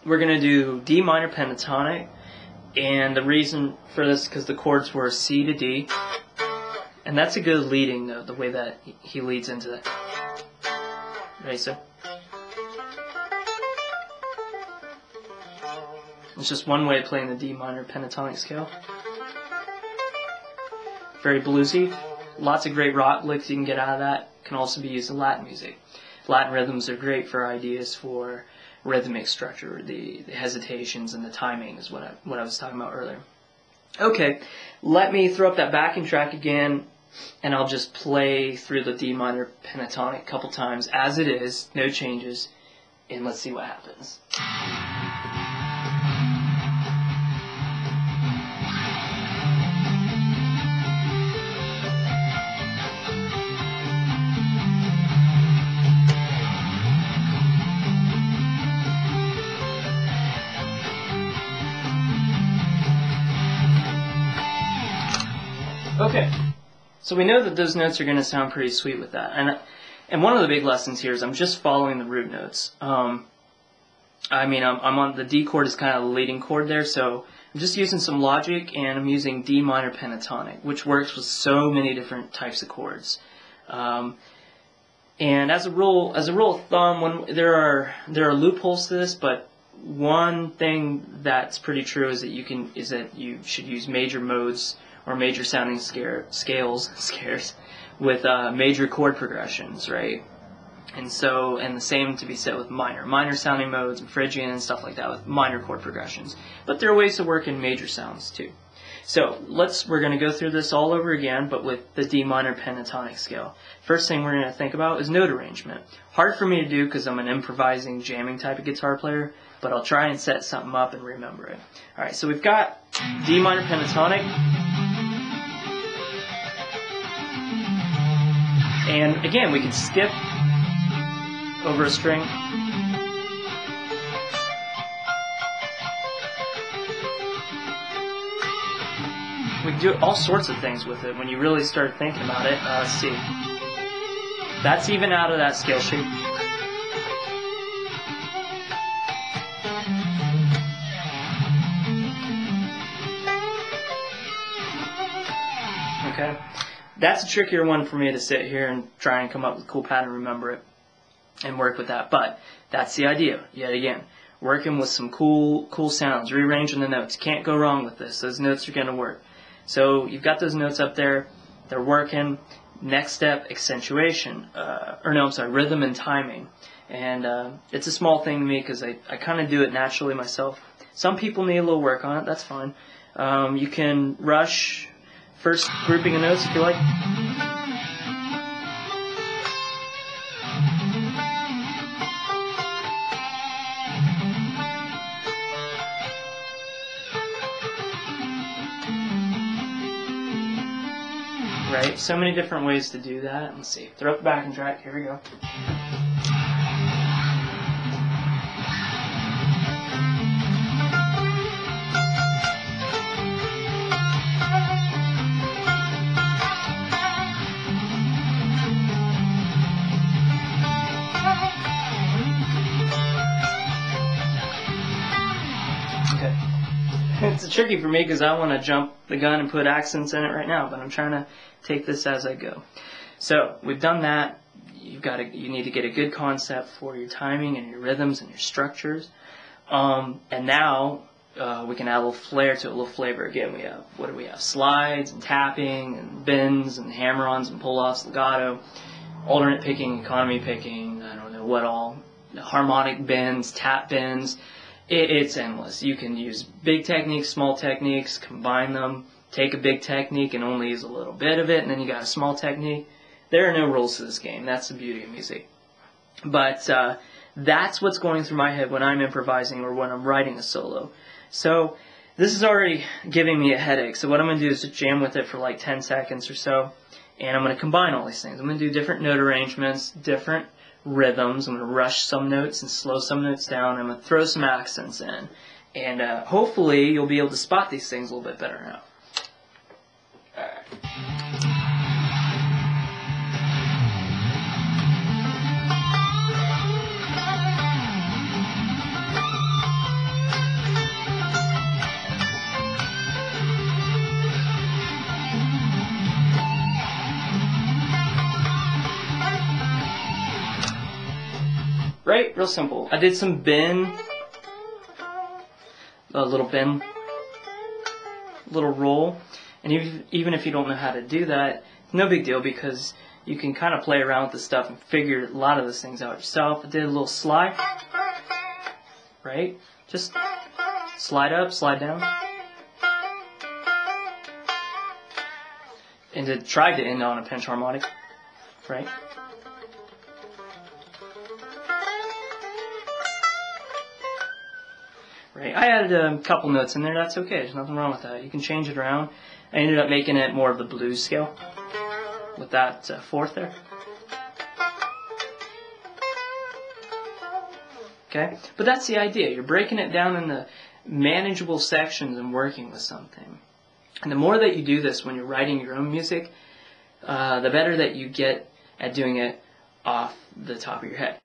we're going to do D minor pentatonic, and the reason for this is because the chords were C to D, and that's a good leading note, the way that he leads into that. Ready, so? It's just one way of playing the D minor pentatonic scale. Very bluesy. Lots of great rock licks you can get out of that. Can also be used in Latin music. Latin rhythms are great for ideas for rhythmic structure. The hesitations and the timing is what I was talking about earlier. Okay, let me throw up that backing track again, and I'll just play through the D minor pentatonic a couple times as it is, no changes, and let's see what happens. Okay, so we know that those notes are going to sound pretty sweet with that, and one of the big lessons here is I'm just following the root notes. I'm on the D chord is kind of the leading chord there, so I'm just using some logic, and I'm using D minor pentatonic, which works with so many different types of chords. And as a rule of thumb, there are loopholes to this, but one thing that's pretty true is that you should use major modes or major sounding scales with major chord progressions, right? And the same to be said with minor sounding modes and Phrygian and stuff like that with minor chord progressions. But there are ways to work in major sounds too. So we're going to go through this all over again, but with the D minor pentatonic scale. First thing we're going to think about is note arrangement. Hard for me to do because I'm an improvising, jamming type of guitar player, but I'll try and set something up and remember it. Alright, so we've got D minor pentatonic. And again, we can skip over a string. We can do all sorts of things with it when you really start thinking about it. Let's see. That's even out of that scale shape. Okay. That's a trickier one for me to sit here and try and come up with a cool pattern, remember it, and work with that. But that's the idea, yet again. Working with some cool sounds, rearranging the notes. Can't go wrong with this. Those notes are going to work. So you've got those notes up there. They're working. Next step, accentuation. Rhythm and timing. And it's a small thing to me because I kind of do it naturally myself. Some people need a little work on it. That's fine. You can rush first grouping of notes if you like. Right, so many different ways to do that. Let's see, throw up the backing track, here we go. Okay. It's tricky for me because I want to jump the gun and put accents in it right now, but I'm trying to take this as I go. So we've done that. You need to get a good concept for your timing and your rhythms and your structures. And now we can add a little flair to it, a little flavor. Again, what do we have? Slides and tapping and bends and hammer-ons and pull-offs, legato, alternate picking, economy picking, I don't know what all, harmonic bends, tap bends. It's endless. You can use big techniques, small techniques, combine them, take a big technique and only use a little bit of it, and then you got a small technique. There are no rules to this game. That's the beauty of music. But that's what's going through my head when I'm improvising or when I'm writing a solo. So this is already giving me a headache. So what I'm going to do is just jam with it for like 10 seconds or so, and I'm going to combine all these things. I'm going to do different note arrangements, different rhythms. I'm going to rush some notes and slow some notes down. I'm going to throw some accents in. And hopefully you'll be able to spot these things a little bit better now. right? Real simple. I did some bend, a little bend, little roll, and even if you don't know how to do that, no big deal, because you can kind of play around with the stuff and figure a lot of those things out yourself. I did a little slide, right? Just slide up, slide down. And it tried to end on a pinch harmonic, right? Right. I added a couple notes in there. That's okay. There's nothing wrong with that. You can change it around. I ended up making it more of the blues scale with that fourth there. Okay? But that's the idea. You're breaking it down into manageable sections and working with something. And the more that you do this when you're writing your own music, the better that you get at doing it off the top of your head.